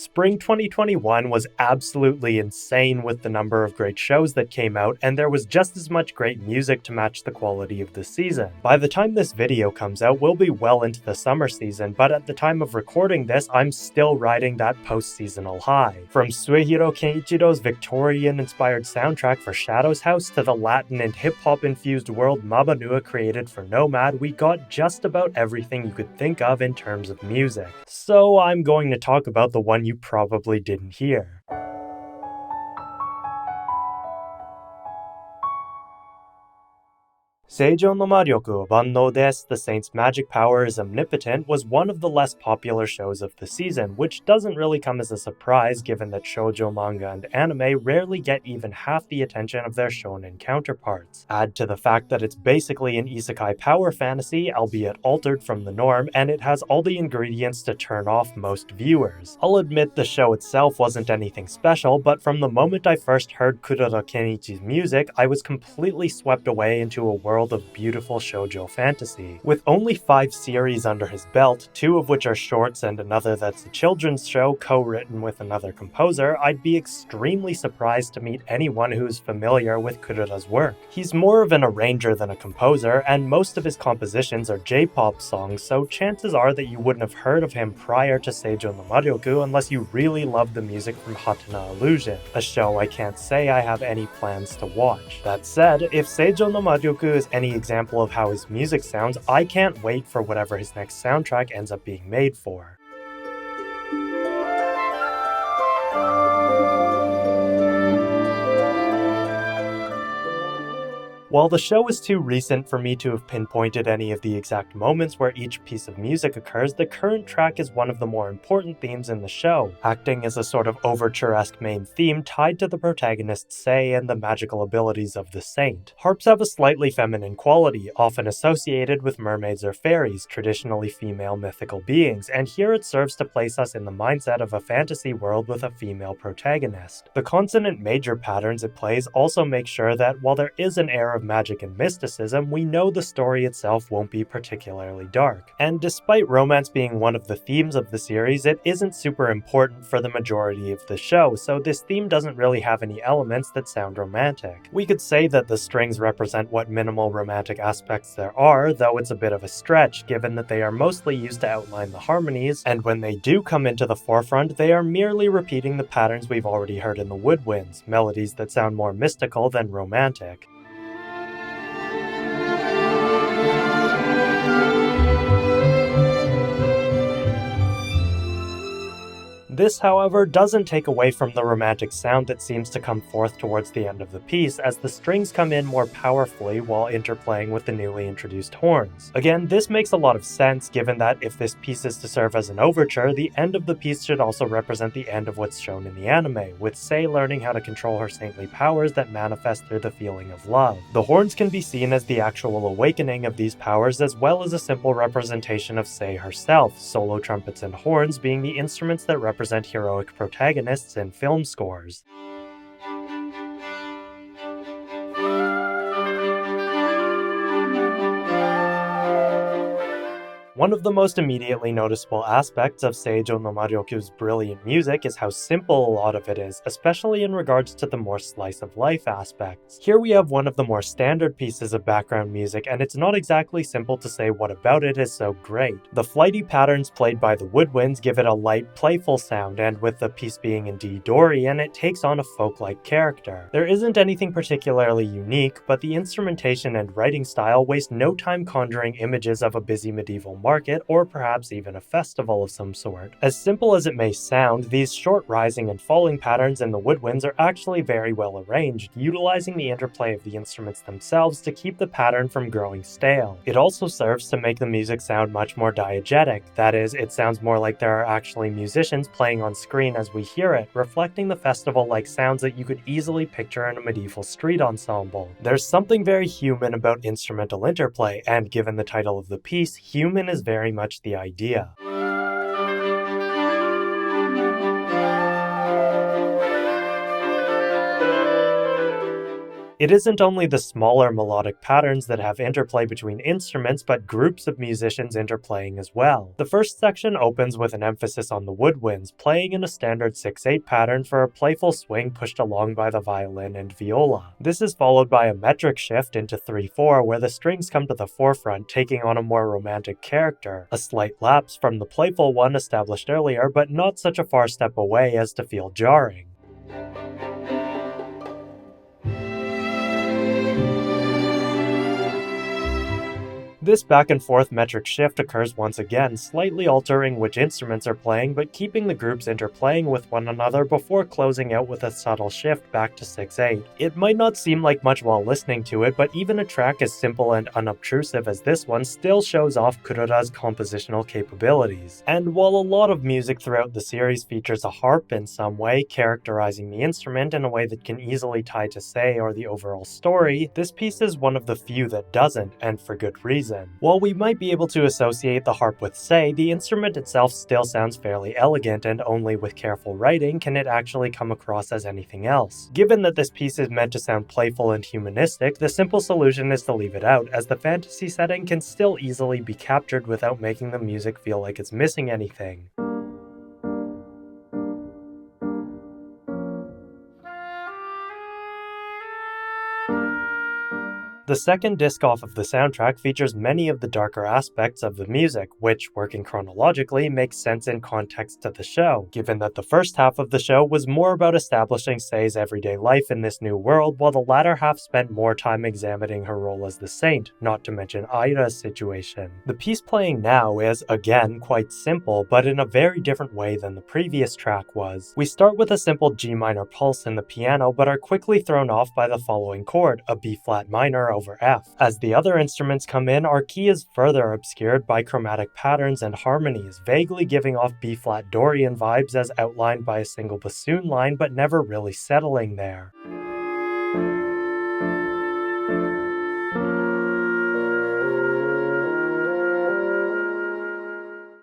Spring 2021 was absolutely insane with the number of great shows that came out, and there was just as much great music to match the quality of the season. By the time this video comes out, we'll be well into the summer season, but at the time of recording this, I'm still riding that post-seasonal high. From Suehiro Kenichiro's Victorian-inspired soundtrack for Shadow's House to the Latin and hip-hop-infused world Mabanua created for Nomad, we got just about everything you could think of in terms of music. So I'm going to talk about the one you probably didn't hear. Seijo no Maryoku wa Bannou Desu, The Saint's Magic Power is Omnipotent, was one of the less popular shows of the season, which doesn't really come as a surprise given that shoujo manga and anime rarely get even half the attention of their shonen counterparts. Add to the fact that it's basically an isekai power fantasy, albeit altered from the norm, and it has all the ingredients to turn off most viewers. I'll admit the show itself wasn't anything special, but from the moment I first heard Kuroda Kenichi's music, I was completely swept away into a world of beautiful shoujo fantasy. With only 5 series under his belt, 2 of which are shorts and another that's a children's show co-written with another composer, I'd be extremely surprised to meet anyone who's familiar with Kuroda's work. He's more of an arranger than a composer, and most of his compositions are J-pop songs, so chances are that you wouldn't have heard of him prior to Seijo no Maryoku unless you really love the music from Hatena Illusion, a show I can't say I have any plans to watch. That said, if Seijo no Maryoku is any example of how his music sounds, I can't wait for whatever his next soundtrack ends up being made for. While the show is too recent for me to have pinpointed any of the exact moments where each piece of music occurs, the current track is one of the more important themes in the show, acting as a sort of overture-esque main theme tied to the protagonist Sei and the magical abilities of the saint. Harps have a slightly feminine quality, often associated with mermaids or fairies, traditionally female mythical beings, and here it serves to place us in the mindset of a fantasy world with a female protagonist. The consonant major patterns it plays also make sure that while there is an air of magic and mysticism, we know the story itself won't be particularly dark. And despite romance being one of the themes of the series, it isn't super important for the majority of the show, so this theme doesn't really have any elements that sound romantic. We could say that the strings represent what minimal romantic aspects there are, though it's a bit of a stretch given that they are mostly used to outline the harmonies, and when they do come into the forefront, they are merely repeating the patterns we've already heard in the woodwinds, melodies that sound more mystical than romantic. This, however, doesn't take away from the romantic sound that seems to come forth towards the end of the piece, as the strings come in more powerfully while interplaying with the newly introduced horns. Again, this makes a lot of sense given that if this piece is to serve as an overture, the end of the piece should also represent the end of what's shown in the anime, with Sei learning how to control her saintly powers that manifest through the feeling of love. The horns can be seen as the actual awakening of these powers as well as a simple representation of Sei herself, solo trumpets and horns being the instruments that represent heroic protagonists in film scores. One of the most immediately noticeable aspects of Seijo no Maryoku's brilliant music is how simple a lot of it is, especially in regards to the more slice-of-life aspects. Here we have one of the more standard pieces of background music, and it's not exactly simple to say what about it is so great. The flighty patterns played by the woodwinds give it a light, playful sound, and with the piece being in D Dorian, it takes on a folk-like character. There isn't anything particularly unique, but the instrumentation and writing style waste no time conjuring images of a busy medieval market, or perhaps even a festival of some sort. As simple as it may sound, these short rising and falling patterns in the woodwinds are actually very well arranged, utilizing the interplay of the instruments themselves to keep the pattern from growing stale. It also serves to make the music sound much more diegetic, that is, it sounds more like there are actually musicians playing on screen as we hear it, reflecting the festival-like sounds that you could easily picture in a medieval street ensemble. There's something very human about instrumental interplay, and given the title of the piece, human is very much the idea. It isn't only the smaller melodic patterns that have interplay between instruments, but groups of musicians interplaying as well. The first section opens with an emphasis on the woodwinds, playing in a standard 6/8 pattern for a playful swing pushed along by the violin and viola. This is followed by a metric shift into 3/4 where the strings come to the forefront, taking on a more romantic character, a slight lapse from the playful one established earlier, but not such a far step away as to feel jarring. This back and forth metric shift occurs once again, slightly altering which instruments are playing but keeping the groups interplaying with one another before closing out with a subtle shift back to 6/8. It might not seem like much while listening to it, but even a track as simple and unobtrusive as this one still shows off Kuroda's compositional capabilities. And while a lot of music throughout the series features a harp in some way, characterizing the instrument in a way that can easily tie to Sei or the overall story, this piece is one of the few that doesn't, and for good reason. While we might be able to associate the harp with Sei, the instrument itself still sounds fairly elegant, and only with careful writing can it actually come across as anything else. Given that this piece is meant to sound playful and humanistic, the simple solution is to leave it out, as the fantasy setting can still easily be captured without making the music feel like it's missing anything. The second disc off of the soundtrack features many of the darker aspects of the music, which, working chronologically, makes sense in context to the show, given that the first half of the show was more about establishing Sei's everyday life in this new world, while the latter half spent more time examining her role as the saint, not to mention Aira's situation. The piece playing now is, again, quite simple, but in a very different way than the previous track was. We start with a simple G minor pulse in the piano, but are quickly thrown off by the following chord, a B flat minor over F. As the other instruments come in, our key is further obscured by chromatic patterns and harmonies, vaguely giving off B-flat Dorian vibes as outlined by a single bassoon line, but never really settling there.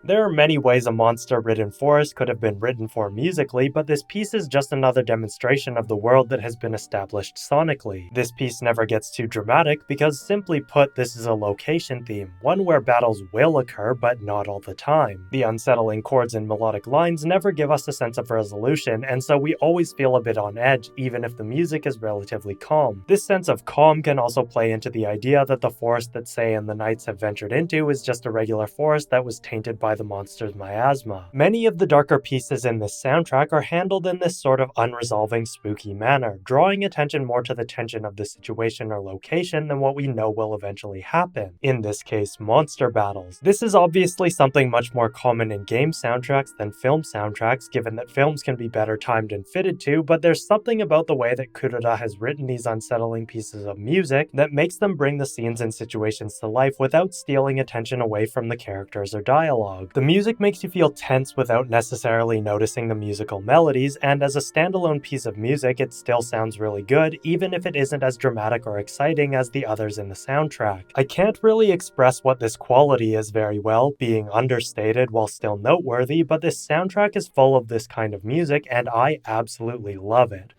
There are many ways a monster-ridden forest could have been written for musically, but this piece is just another demonstration of the world that has been established sonically. This piece never gets too dramatic because, simply put, this is a location theme, one where battles will occur, but not all the time. The unsettling chords and melodic lines never give us a sense of resolution, and so we always feel a bit on edge, even if the music is relatively calm. This sense of calm can also play into the idea that the forest that Sei and the Knights have ventured into is just a regular forest that was tainted by the monster's miasma. Many of the darker pieces in this soundtrack are handled in this sort of unresolving, spooky manner, drawing attention more to the tension of the situation or location than what we know will eventually happen. In this case, monster battles. This is obviously something much more common in game soundtracks than film soundtracks, given that films can be better timed and fitted to, but there's something about the way that Kuroda has written these unsettling pieces of music that makes them bring the scenes and situations to life without stealing attention away from the characters or dialogue. The music makes you feel tense without necessarily noticing the musical melodies, and as a standalone piece of music, it still sounds really good, even if it isn't as dramatic or exciting as the others in the soundtrack. I can't really express what this quality is very well, being understated while still noteworthy, but this soundtrack is full of this kind of music, and I absolutely love it.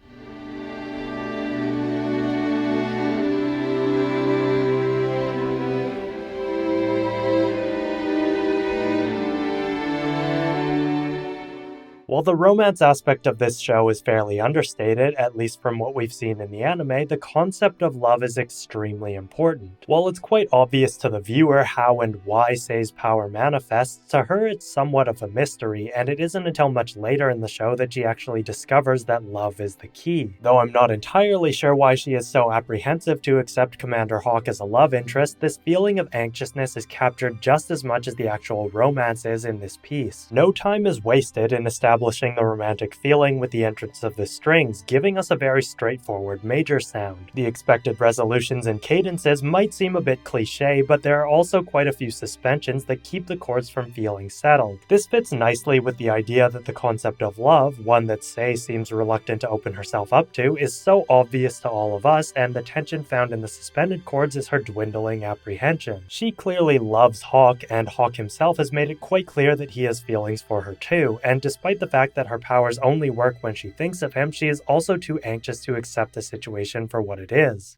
While the romance aspect of this show is fairly understated, at least from what we've seen in the anime, the concept of love is extremely important. While it's quite obvious to the viewer how and why Sei's power manifests, to her it's somewhat of a mystery, and it isn't until much later in the show that she actually discovers that love is the key. Though I'm not entirely sure why she is so apprehensive to accept Commander Hawk as a love interest, this feeling of anxiousness is captured just as much as the actual romance is in this piece. No time is wasted in establishing the romantic feeling with the entrance of the strings, giving us a very straightforward major sound. The expected resolutions and cadences might seem a bit cliche, but there are also quite a few suspensions that keep the chords from feeling settled. This fits nicely with the idea that the concept of love, one that Sei seems reluctant to open herself up to, is so obvious to all of us, and the tension found in the suspended chords is her dwindling apprehension. She clearly loves Hawk, and Hawk himself has made it quite clear that he has feelings for her too, and despite the fact that her powers only work when she thinks of him, she is also too anxious to accept the situation for what it is.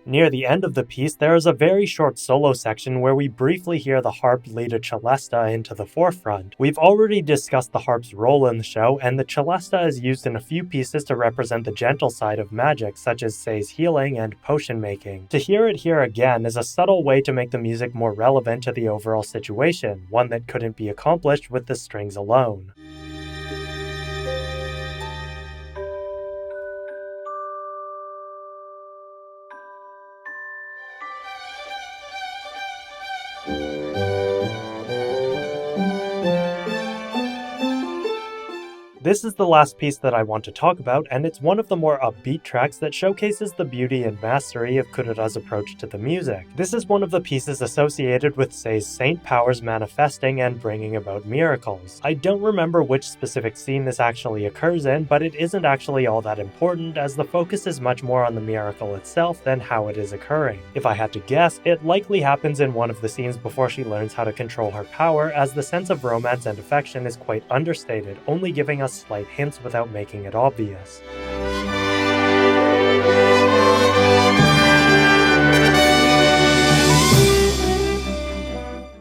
Near the end of the piece, there is a very short solo section where we briefly hear the harp lead a celesta into the forefront. We've already discussed the harp's role in the show, and the celesta is used in a few pieces to represent the gentle side of magic, such as Sei's healing and potion making. To hear it here again is a subtle way to make the music more relevant to the overall situation, one that couldn't be accomplished with the strings alone. This is the last piece that I want to talk about, and it's one of the more upbeat tracks that showcases the beauty and mastery of Kuroda's approach to the music. This is one of the pieces associated with Sei's saint powers manifesting and bringing about miracles. I don't remember which specific scene this actually occurs in, but it isn't actually all that important, as the focus is much more on the miracle itself than how it is occurring. If I had to guess, it likely happens in one of the scenes before she learns how to control her power, as the sense of romance and affection is quite understated, only giving us slight hints without making it obvious.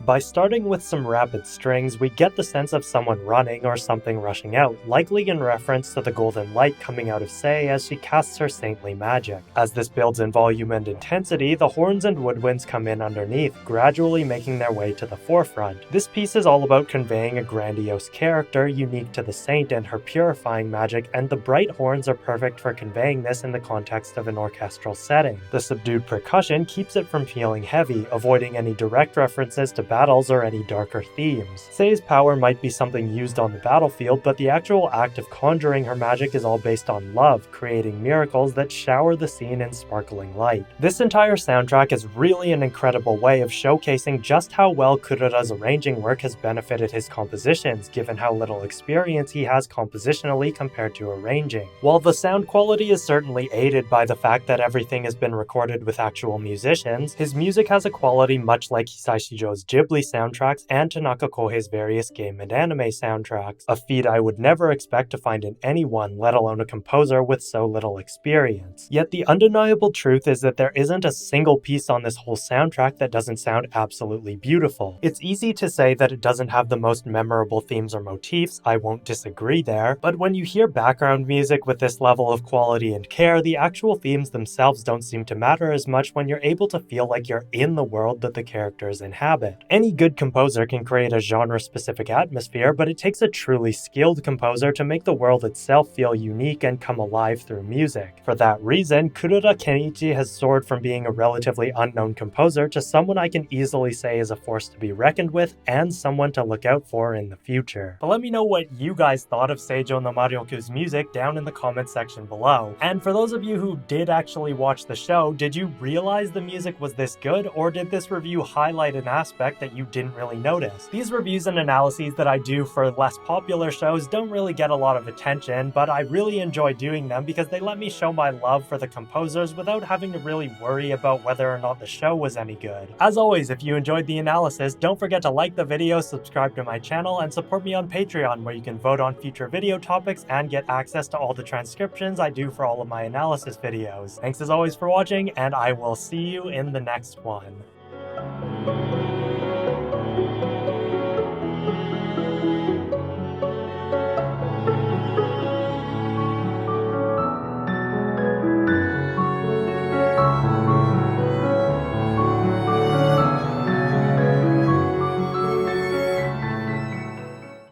By starting with some rapid strings, we get the sense of someone running or something rushing out, likely in reference to the golden light coming out of Sei as she casts her saintly magic. As this builds in volume and intensity, the horns and woodwinds come in underneath, gradually making their way to the forefront. This piece is all about conveying a grandiose character unique to the saint and her purifying magic, and the bright horns are perfect for conveying this in the context of an orchestral setting. The subdued percussion keeps it from feeling heavy, avoiding any direct references to battles or any darker themes. Sei's power might be something used on the battlefield, but the actual act of conjuring her magic is all based on love, creating miracles that shower the scene in sparkling light. This entire soundtrack is really an incredible way of showcasing just how well Kuroda's arranging work has benefited his compositions, given how little experience he has compositionally compared to arranging. While the sound quality is certainly aided by the fact that everything has been recorded with actual musicians, his music has a quality much like Hisaishijo's Ghibli soundtracks and Tanaka Kohei's various game and anime soundtracks, a feat I would never expect to find in anyone, let alone a composer with so little experience. Yet the undeniable truth is that there isn't a single piece on this whole soundtrack that doesn't sound absolutely beautiful. It's easy to say that it doesn't have the most memorable themes or motifs, I won't disagree there, but when you hear background music with this level of quality and care, the actual themes themselves don't seem to matter as much when you're able to feel like you're in the world that the characters inhabit. Any good composer can create a genre-specific atmosphere, but it takes a truly skilled composer to make the world itself feel unique and come alive through music. For that reason, Kuroda Kenichi has soared from being a relatively unknown composer to someone I can easily say is a force to be reckoned with and someone to look out for in the future. But let me know what you guys thought of Seijo no Maryoku's music down in the comment section below. And for those of you who did actually watch the show, did you realize the music was this good, or did this review highlight an aspect that you didn't really notice? These reviews and analyses that I do for less popular shows don't really get a lot of attention, but I really enjoy doing them because they let me show my love for the composers without having to really worry about whether or not the show was any good. As always, if you enjoyed the analysis, don't forget to like the video, subscribe to my channel, and support me on Patreon, where you can vote on future video topics and get access to all the transcriptions I do for all of my analysis videos. Thanks as always for watching, and I will see you in the next one.